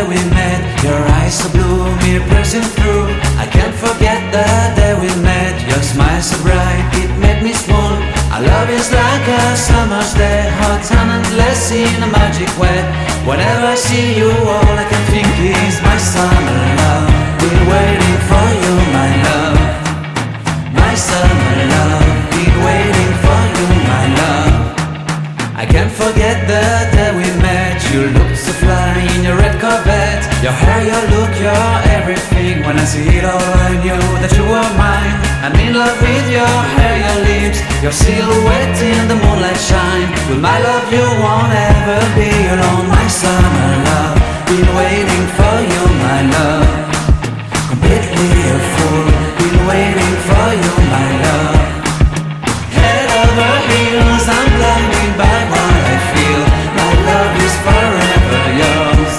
day we met. Your eyes so blue, me pressing through. I can't forget the day we met. Your smile so bright, it made me swoon. Our love is like a summer's day, hot and endless in a magic way. Whenever I see you, all I can think is my summer love. Been waiting for you, my love. My summer love. Been waiting for you, my love. I can't forget the day we met. You looked so fly in your red Corvette. Your hair, your look, your everything. When I see it all, I knew that you were mine. I'm in love with your hair, your lips, your silhouette in the moonlight shine. With my love you won't ever be alone. My summer love, been waiting for you, my love. Completely a fool, been waiting for you, my love. Head over heels, I'm blinded by what I feel. My love is forever yours.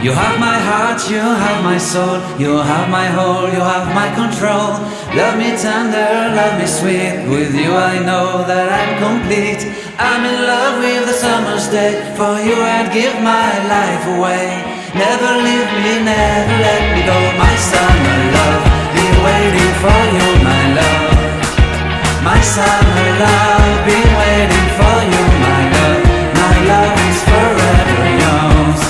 You have my heart, you have my soul, you have my whole, you have my control. Love me tender, love me sweet. With you I know that I'm complete. I'm in love with the summer's day. For you I'd give my life away. Never leave me, never let me go. My summer love, been waiting for you, my love. My summer love, been waiting for you, my love. My love is forever yours.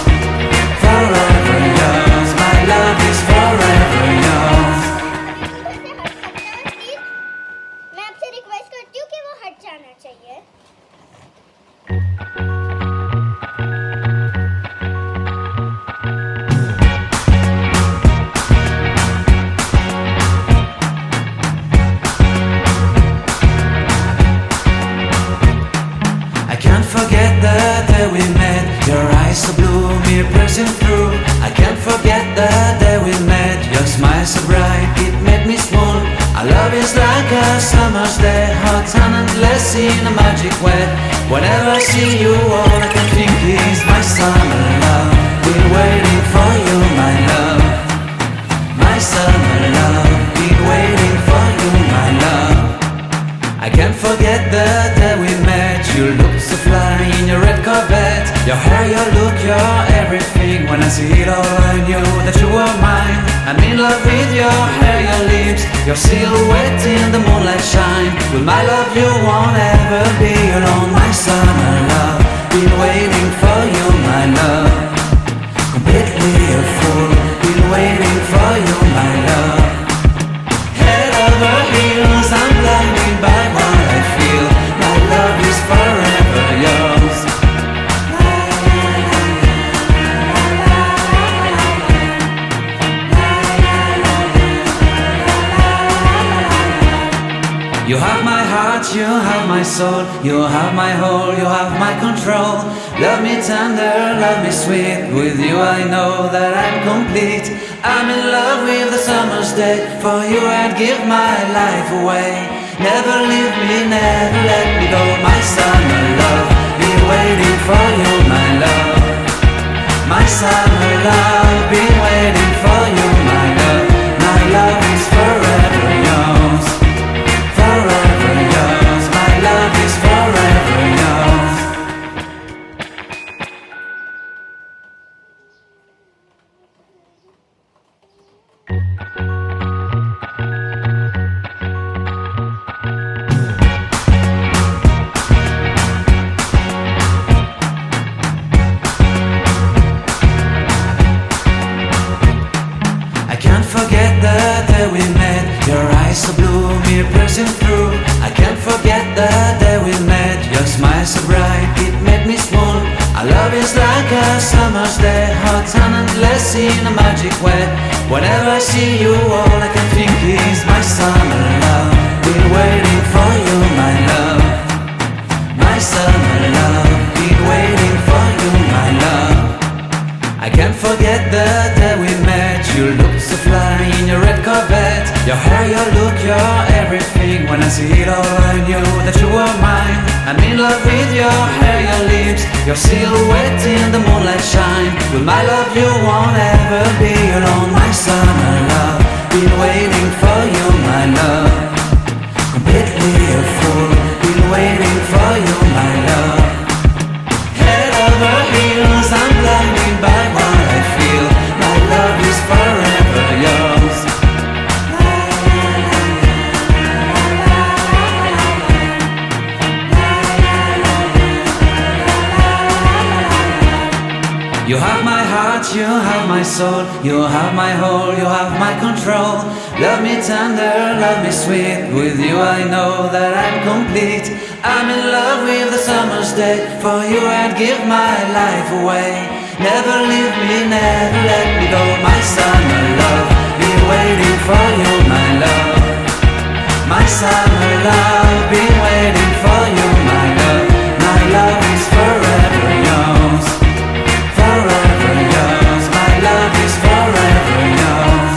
Forever yours, my love is forever yours. मैं आपसे request करती हूँ कि वो हट जाना चाहिए. I can't forget the day we met. Your eyes so blue, me pressing through. I can't forget the day we met. Your smile so bright, it made me swoon. Our love is like a summer's day, hot and endless in a magic way. Whenever I see you, all I can think is my summer love. Been waiting for you, my love. My summer love. Been waiting for you, my love. I can't forget the day we met. You looked so fly in your red Corvette. Your hair, your look, your everything. When I see it all, I knew that you were mine. I'm in love with your hair, your lips, your silhouette in the moonlight shine. With my love you won't ever be alone. My summer love, been waiting for you, my love. Completely a fool, been waiting for you, my love. Head over heels, I'm blinded by what I feel. My love is forever yours. You have my heart, you have my soul, you have my whole, you have my control. Love me tender, love me sweet. With you I know that I'm complete. I'm in love with the summer's day. For you I'd give my life away. Never leave me, never let me go. My summer love, been waiting for you, my love. My summer love, been waiting for you, my love. My love is forever yours. Forever yours, my love is forever yours. I can't forget the day we met. Your eyes so blue, me pressing through. I can't forget the day we met. Your smile so bright, it made me swoon. Our love is like a summer's day, hot and endless in a magic way. Whenever I see you, all I can think is my summer love. Been waiting for you, my love. My summer love. Been waiting for you, my love. I can't forget the day we met. You looked so fly in your red Corvette. Your hair, your look, your everything. When I see it all, I knew that you were mine. I'm in love with your hair, your lips, your silhouette in the moonlight shine. With my love you won't ever be alone. My summer love, been waiting for you, my love. you have my soul, you have my whole, you have my control. Love me tender, love me sweet, with you I know that I'm complete. I'm in love with the summer's day, for you I'd give my life away. Never leave me, never let me go, my summer love, be waiting for you, my love. My summer love, be waiting for you, my love. My love is forever yours, forever yours. My love is forever yours.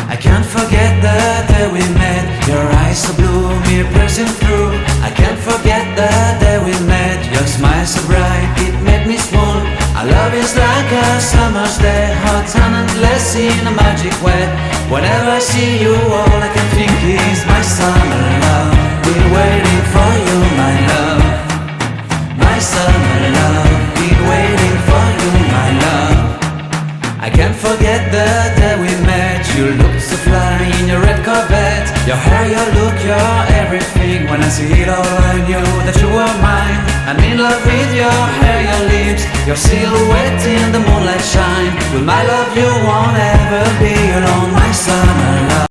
I can't forget the day we met. Your eyes so blue, me piercing through. I can't forget the day we met. Your smile so bright, it made me swoon. Our love is like a summer's day, hot and endless in a magic way. Whenever I see you, all I can think is my summer love. Been waiting for you, my love. My summer love, been waiting for you, my love. I can't forget the day we met. You looked so fly in your red Corvette. Your hair, your look, your everything. When I see it all, I knew that you were mine. I'm in love with your hair, your lips, your silhouette in the moonlight shine. With my love you won't ever be alone, my summer love.